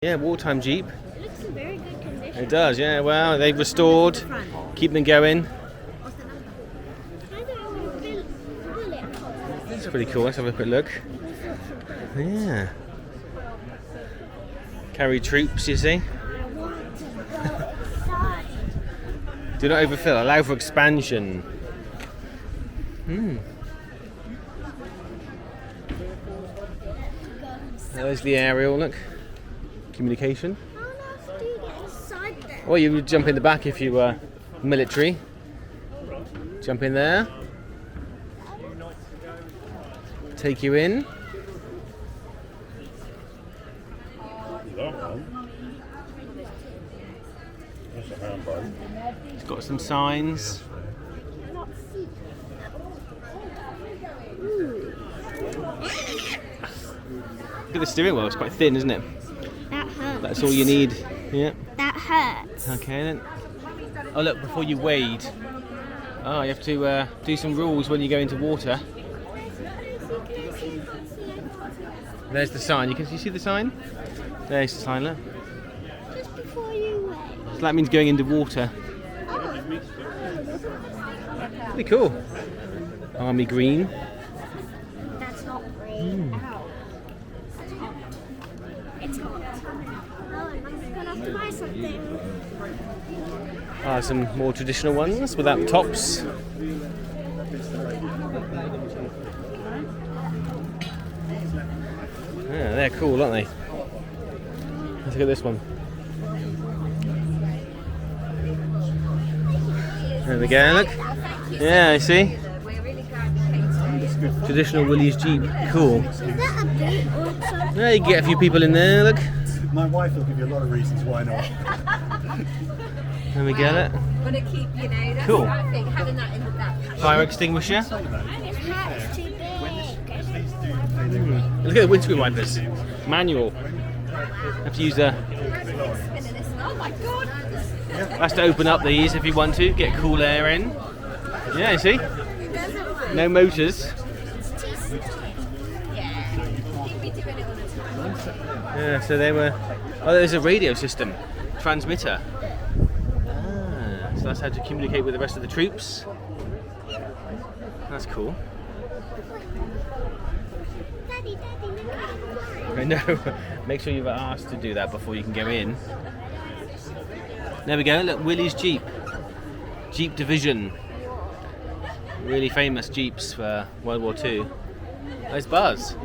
Yeah, wartime Jeep. It looks in very good condition. It does, yeah. Well, they've restored, keep them going. It's pretty cool. Let's have a quick look. Yeah. Carry troops, you see. Do not overfill. Allow for expansion. There's the aerial, look. Communication. Well, you would jump in the back if you were military. Jump in there. Take you in. It's got some signs. Look at the steering wheel, it's quite thin, isn't it? That hurts. That's all you need. Yeah. That hurts. Okay then. Oh look, before you wade. Oh, you have to do some rules when you go into water. There's the sign. You see the sign? There's the sign, look. Just before you wait. So that means going into water. Pretty cool. Army green. That's not green. That's hot. It's hot. Oh, I'm gonna have to buy something. Some more traditional ones without tops. Yeah, they're cool, aren't they? Let's look at this one. There we go, look. Yeah, I see. Traditional Willys Jeep. Cool. Is that a boot or something? Yeah, you can get a few people in there, look. My wife will give you a lot of reasons why not. There we get it. Want to keep, you know, that's Cool. the other thing, having that in the back. Fire extinguisher. His hat's too big. Look at the windscreen wipers. Manual. Have to use a. Oh my god! That's to open up these if you want to get cool air in. Yeah, you see. No motors. Yeah. Keep me doing it all the time. Yeah, so they were. Oh, there's a radio system, transmitter. So that's how to communicate with the rest of the troops. That's cool. Daddy, look at I know. Make sure you've asked to do that before you can go in. There we go. Look, Willys Jeep. Jeep Division. Really famous Jeeps for World War II. There's Buzz.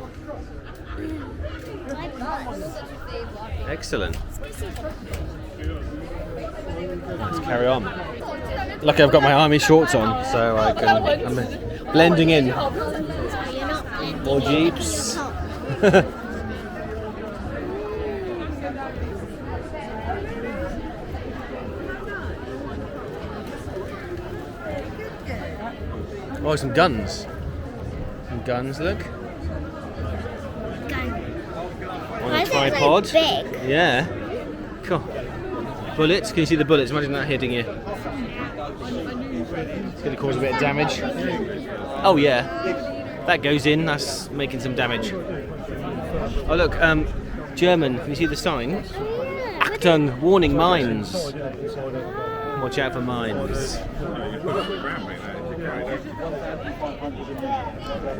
Excellent. Let's carry on. Lucky I've got my army shorts on, so I'm blending in. More Jeeps. Oh, some guns. Some guns, look. On a tripod. Big. Yeah. Cool. Bullets. Can you see the bullets? Imagine that hitting you. It's going to cause a bit of damage. Oh yeah. That goes in. That's making some damage. Oh look. German. Can you see the sign? Achtung! Warning mines. Watch out for mines.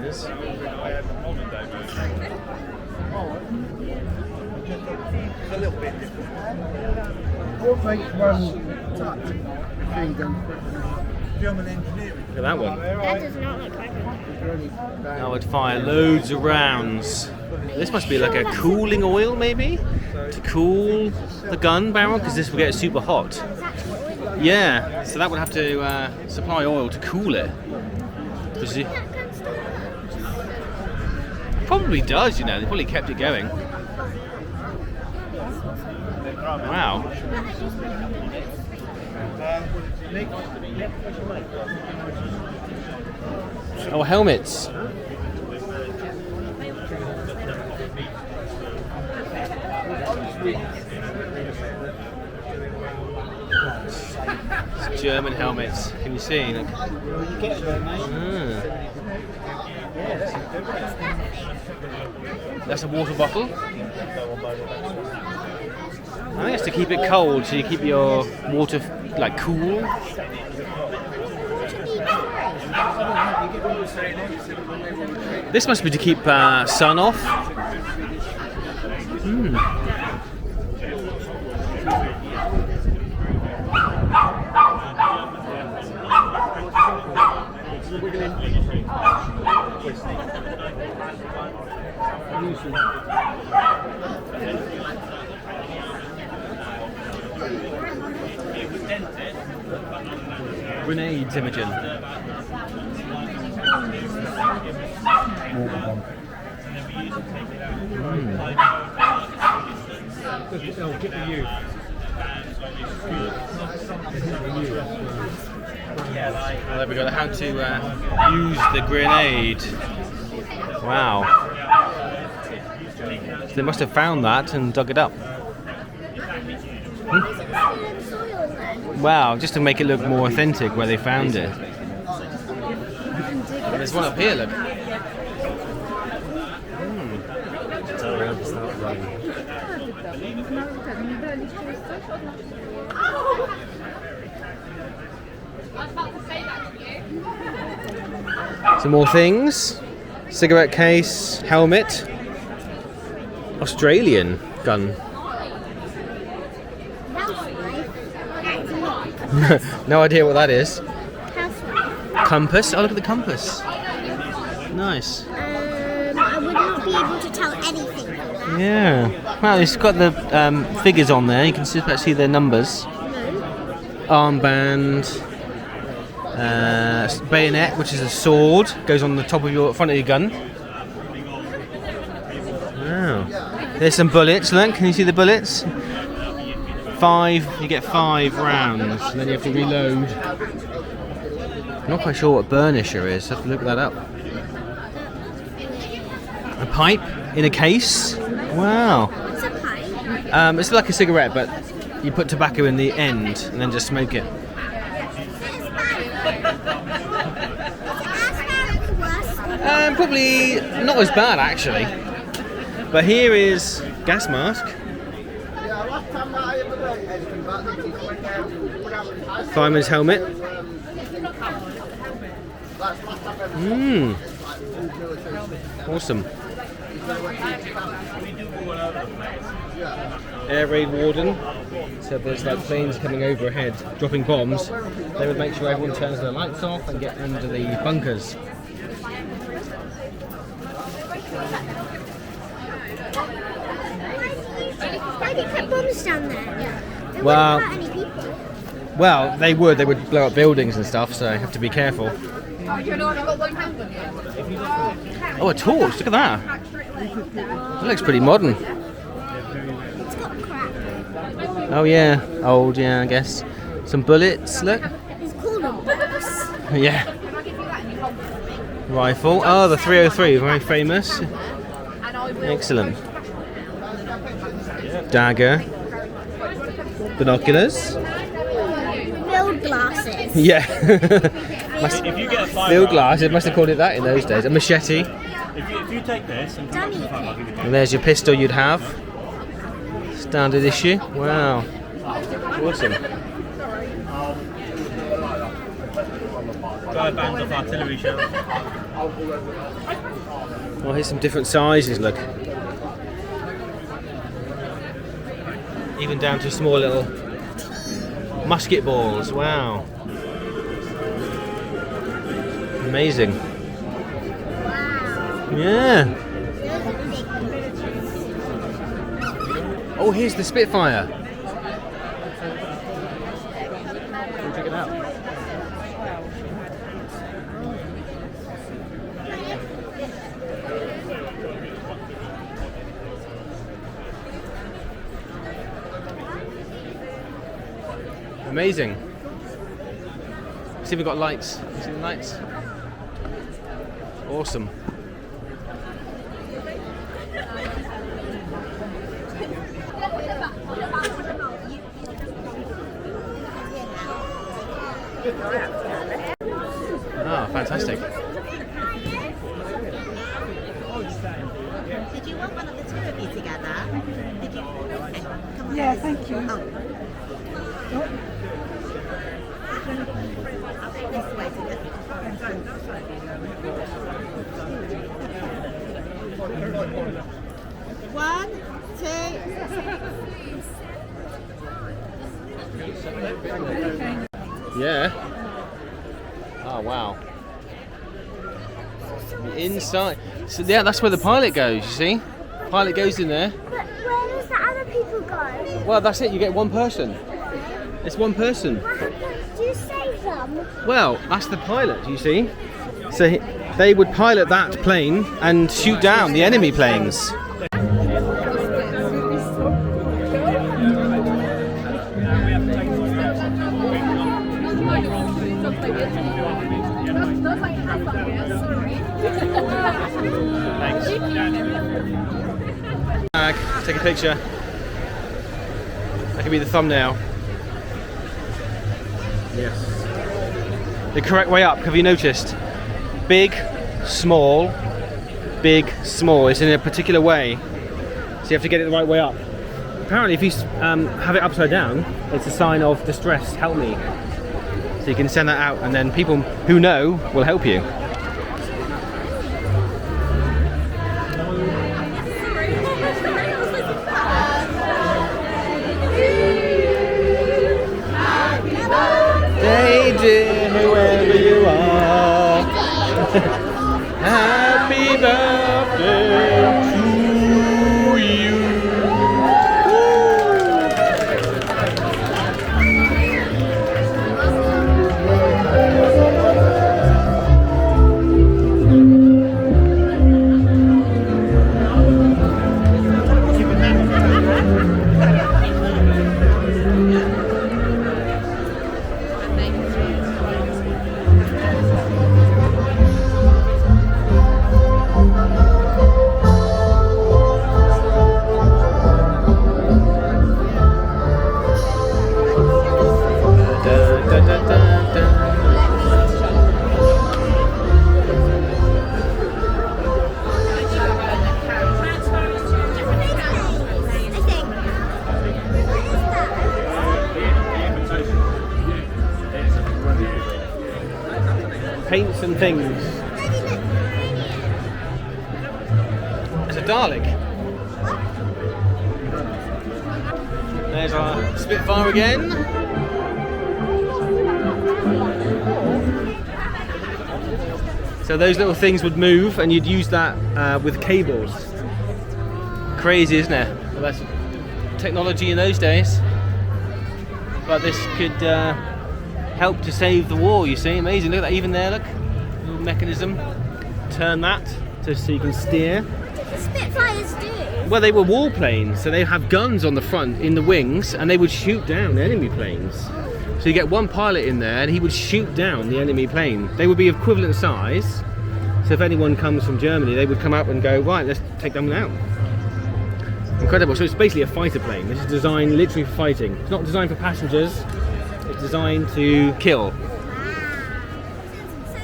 Yes. A little bit different. What makes one touch freedom? German engineering. Look at that one. That does not look like it. That would fire loads of rounds. This must be like a cooling oil, maybe, to cool the gun barrel, because this will get super hot. Yeah, so that would have to supply oil to cool it. Probably does, you know. They probably kept it going. Wow. Oh, helmets. It's German helmets. Can you see? Look. That's a water bottle. I think it's to keep it cold, so you keep your water like cool. This must be to keep sun off. Grenades, Imogen. Well, there we go. How to use the grenade. Wow. So they must have found that and dug it up. Wow, just to make it look more authentic where they found it. There's one up here, look. Some more things. Cigarette case, helmet. Australian gun. No idea what that is. Compass? Oh, look at the compass. Nice. I would not be able to tell anything from that. Yeah. Well, it's got the figures on there. You can see their numbers. Armband. Bayonet, which is a sword, goes on the top of your front of your gun. Wow. There's some bullets. Look, can you see the bullets? 5. You get 5 rounds, and then you have to reload. I'm not quite sure what burnisher is. I have to look that up. A pipe in a case. Wow. What's a pipe? It's like a cigarette, but you put tobacco in the end and then just smoke it. Probably not as bad actually. But here is gas mask. Fireman's helmet. Awesome. Air raid warden. So there's like planes coming overhead, dropping bombs. They would make sure everyone turns their lights off and get under the bunkers. Why did they put bombs down there? They Well, wouldn't hurt any people. Well, they would blow up buildings and stuff, so you have to be careful. Oh, a torch, look at that. That looks pretty modern. It's got crack. Oh yeah, old, yeah, I guess. Some bullets, look. It's called a box. Yeah. Rifle. Oh, the 303, very famous. Excellent. Dagger. Binoculars. Field glasses. Yeah. If you get a five Field glass, it must have called it that in those days. A machete. if you take this and Dummy pin. And there's your pistol you'd have. Standard issue. Wow. Awesome. guy bangs off artillery shells. Well, here's some different sizes, look. Even down to small little musket balls, wow. Amazing. Yeah. Oh, here's the Spitfire. Check it out. Amazing. See if we've got lights. See the lights? Awesome. Oh, fantastic. Did you want one of the two of you together? Did you? Okay, come on. Yeah, thank you. One, two. Yeah. Oh wow. The inside. So yeah, that's where the pilot goes. You see, pilot goes in there. But where does the other people go? Well, that's it. You get one person. It's one person. What happens? Do you save them? Well, that's the pilot. You see. So they would pilot that plane and shoot down the enemy planes. Take a picture. That could be the thumbnail. Yes. The correct way up, have you noticed? Big, small, big, small. It's in a particular way. So you have to get it the right way up. Apparently if you have it upside down, it's a sign of distress, help me. So you can send that out and then people who know will help you. Hey dear, whoever you are, happy birthday to you. Paints and things. It's a Dalek. There's our Spitfire again. So those little things would move and you'd use that with cables. Crazy, isn't it? Well, that's technology in those days. But this could help to save the war, you see. Amazing, look at that, even there, look. Little mechanism. Turn that so you can steer. What did the Spitfires do? Well, they were warplanes, so they have guns on the front, in the wings, and they would shoot down enemy planes. So you get one pilot in there and he would shoot down the enemy plane. They would be equivalent size. So if anyone comes from Germany, they would come up and go, right, let's take them out. Incredible. So it's basically a fighter plane. This is designed literally for fighting. It's not designed for passengers. It's designed to kill. So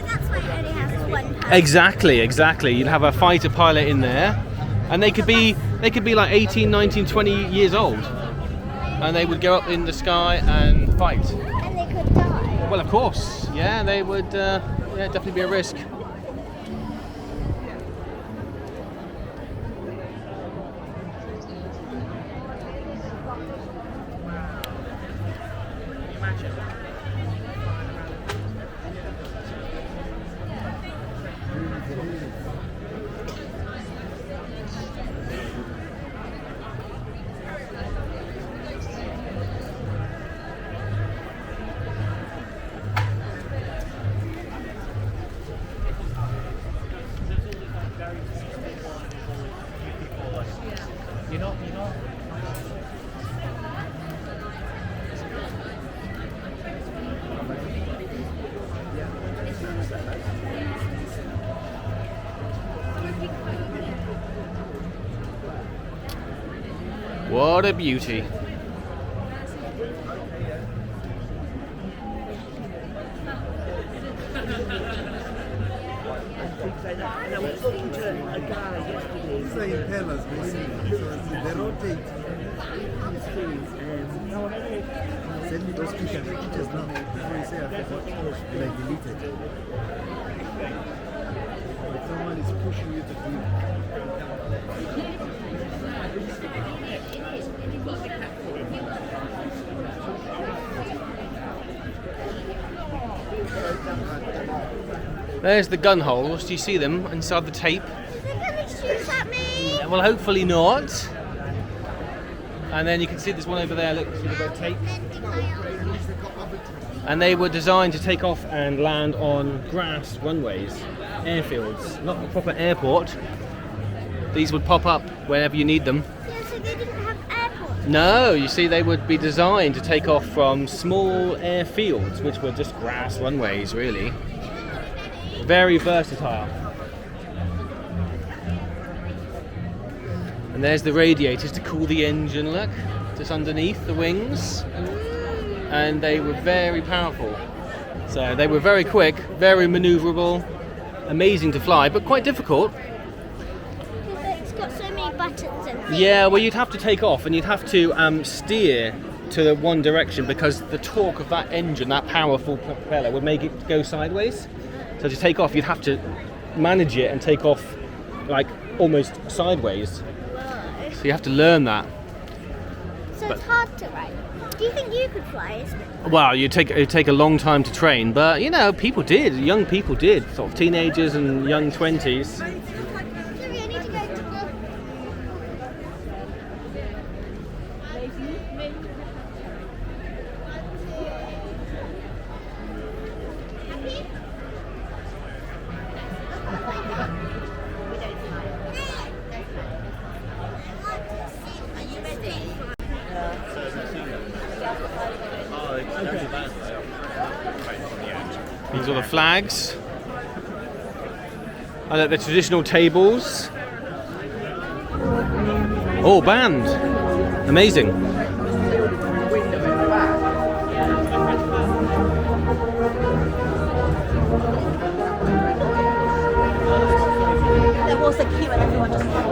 that's why it only has one person. Exactly. You'd have a fighter pilot in there, and they could be like 18, 19, 20 years old, and they would go up in the sky and fight. And they could die. Well, of course, yeah, they would. Yeah, definitely be a risk. What a beauty. And I was talking to a guy yesterday. So impellers, they rotate. Send me those pictures now. Before you say I forgot, and I deleted. But someone is pushing you to do. There's the gun holes. Do you see them inside the tape? They're gonna shoot at me. Well, hopefully not. And then you can see there's one over there. Look, see the red tape. And they were designed to take off and land on grass runways, airfields, not a proper airport. These would pop up whenever you need them. Yeah, so they didn't have airports. No, you see, they would be designed to take off from small airfields, which were just grass runways, really. Very versatile. And there's the radiators to cool the engine, look, just underneath the wings. And they were very powerful. So they were very quick, very maneuverable, amazing to fly, but quite difficult. It's got so many buttons and things. Yeah, well, you'd have to take off and you'd have to steer to the one direction because the torque of that engine, that powerful propeller, would make it go sideways. So to take off, you'd have to manage it and take off like almost sideways. Whoa. So you have to learn that. So it's hard to ride. Do you think you could fly? Well, it'd take a long time to train, but you know, people did. Young people did. Sort of teenagers and young 20s. Sorry, I need to go to the... These are the flags. I like the traditional tables. Oh, band! Amazing. There was a queue and everyone just started.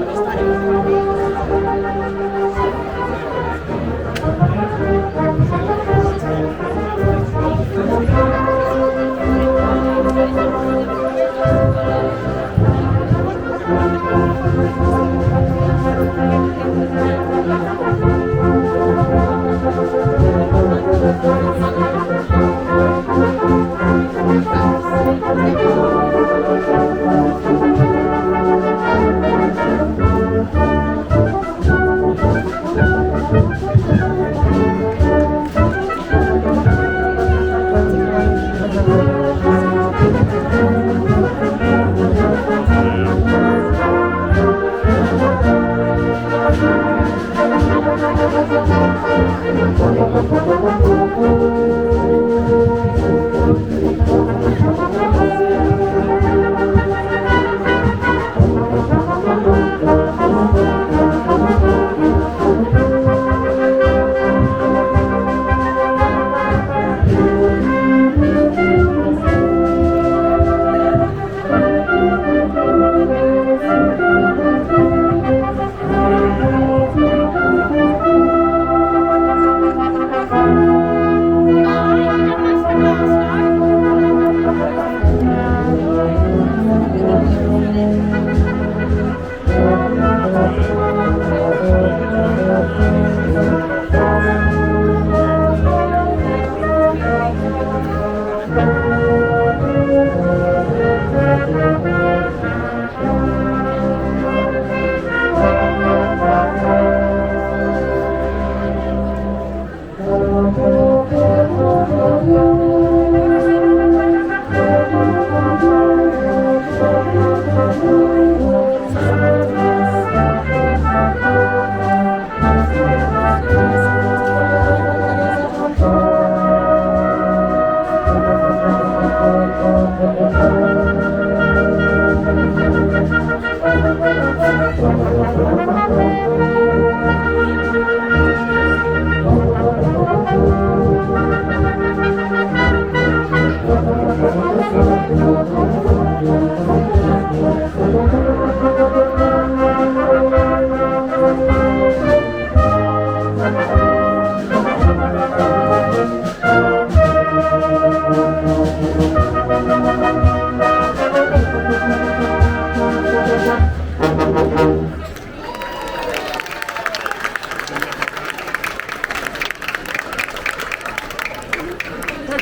Thank you.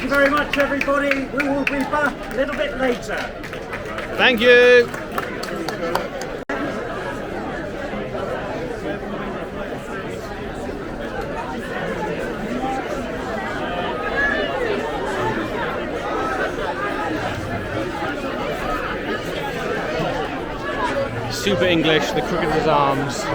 you very much, everybody. We will be back a little bit later. Thank you. Super English, the cricketer's arms.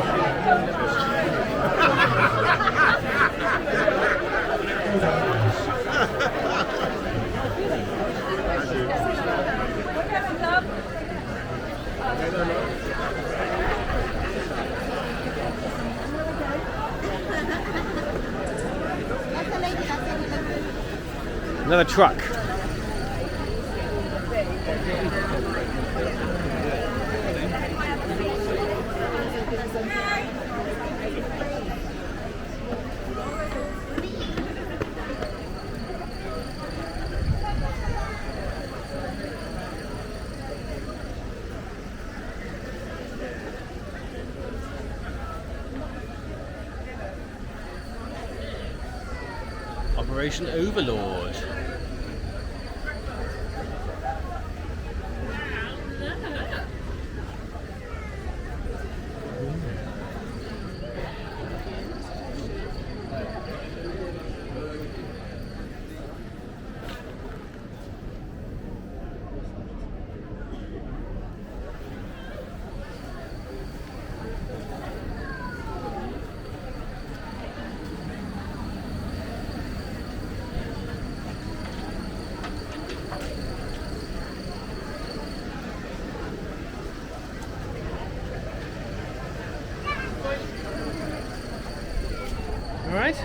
Another truck. Operation Overlord. All right.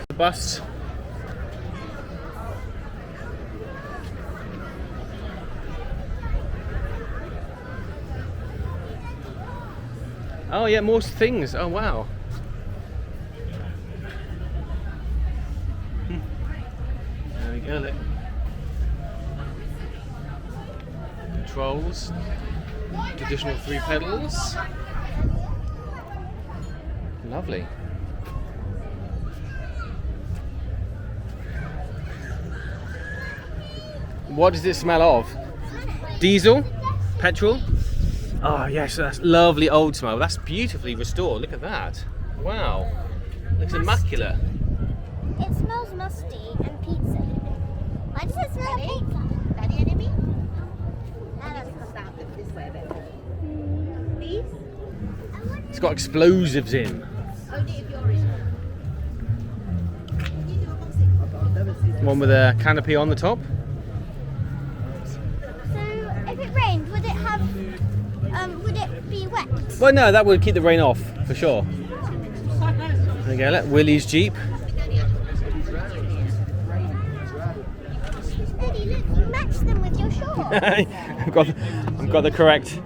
The bus. Oh yeah, more things. Oh wow. There we go. Look. Controls. Additional 3 pedals. Lovely. What does it smell of? Diesel? Petrol? Oh yes, that's lovely old smell. That's beautifully restored. Look at that. Wow. Looks immaculate. It smells musty and pizza. Why does it smell like pizza? Daddy enemy? It's got explosives in. Only if you're in. One with a canopy on the top. So if it rained, would would it be wet? Well, no, that would keep the rain off for sure. There you go. Look, Willie's Jeep. Daddy, look, you matched them with your shorts. I've got the correct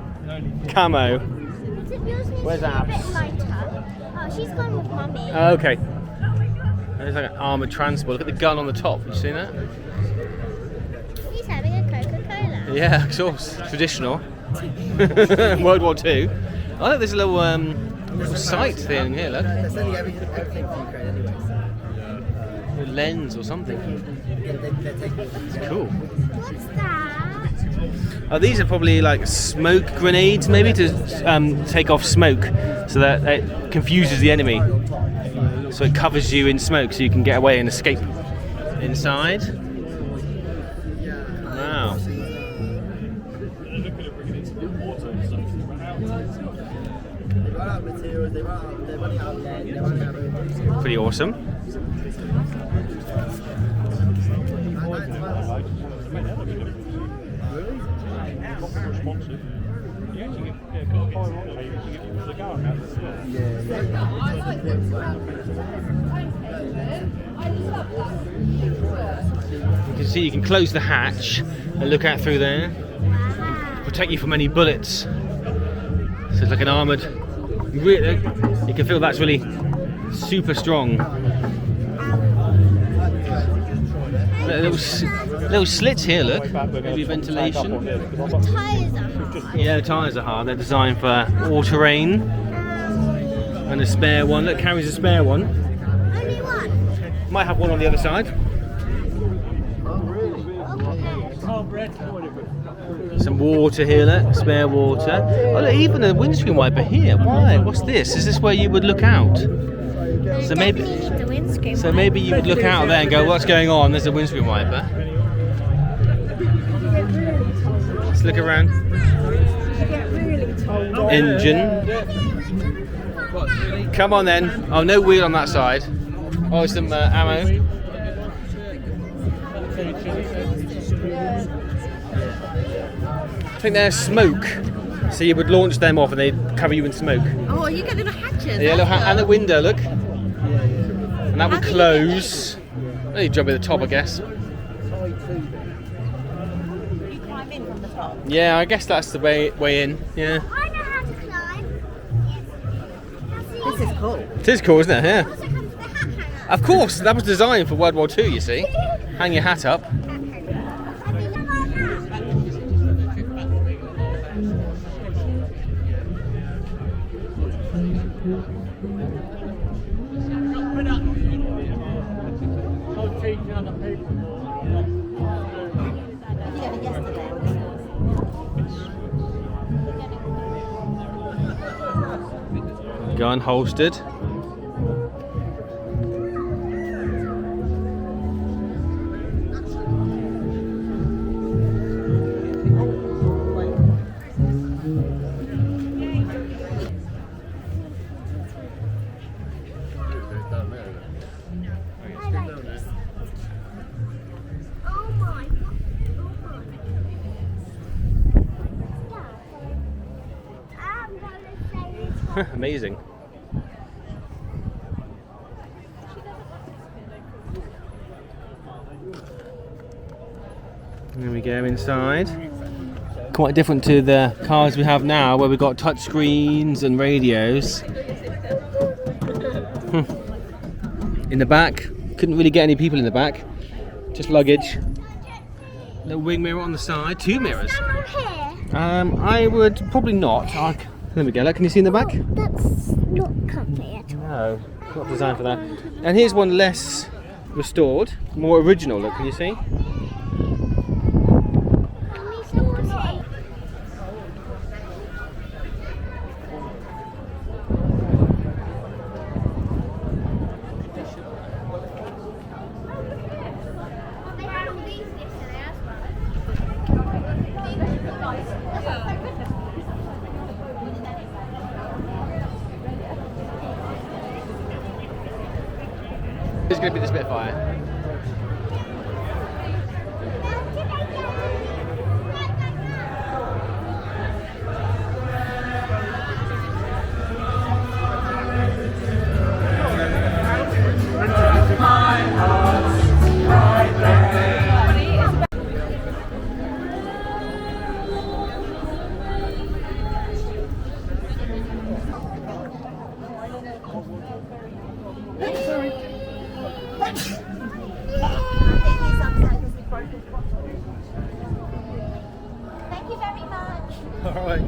camo. Where's Where's that? Abs? A bit lighter. Oh, she's gone with mummy. Oh, okay. There's like an armoured transport. Look at the gun on the top. You seen that? He's having a Coca-Cola. Yeah, of course. Traditional. World War II. Oh, look, there's a little sight thing here. Look, They're sending everything from Ukraine anyway, so a lens or something. they're taking It's cool. What's that? Oh, these are probably like smoke grenades, maybe to take off smoke, so that it confuses the enemy. So it covers you in smoke, so you can get away and escape inside. Wow. They run out of materials, they're running out of lead, they're running out of Pretty awesome. You can see you can close the hatch and look out through there. Protect you from any bullets. So it's like an armoured. You can feel that's really Super strong. Little slits here, look. Maybe ventilation. The tyres are hard. Yeah, the tyres are hard. They're designed for all-terrain. And a spare one. Look, carries a spare one. Only one. Might have one on the other side. Some water here, look. Spare water. Oh, look, even a windscreen wiper here. Why? What's this? Is this where you would look out? So maybe. The windscreen. So maybe you would look out there and go, what's going on? There's a windscreen wiper. Let's look around. Engine. Come on then. Oh, no wheel on that side. Oh, some ammo. I think there's smoke. So you would launch them off and they'd cover you in smoke. Oh, you get little hatches. Yeah, look, and the window, look. And that would close. Oh, you jump at the top, I guess. You climb in from the top. Yeah, I guess that's the way in. Yeah. I know how to climb. This is cool. It is cool, isn't it? Yeah. Also comes with the hat hanger. Of course, that was designed for World War II, you see. Hang your hat up. Yeah, yesterday. Gun holstered. I like this. Oh my. I'm gonna say this. Amazing. There we go inside. Quite different to the cars we have now, where we've got touch screens and radios. In the back, couldn't really get any people in the back, just luggage. Little wing mirror on the side, 2 mirrors. Someone here. I would probably not. There we go. Look, can you see in the back? That's not comfy at all. No, not designed for that. And here's one less restored, more original. Look, can you see? It's going to be the Spitfire. Thank you very much.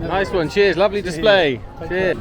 Nice one, cheers, lovely display. Cheers.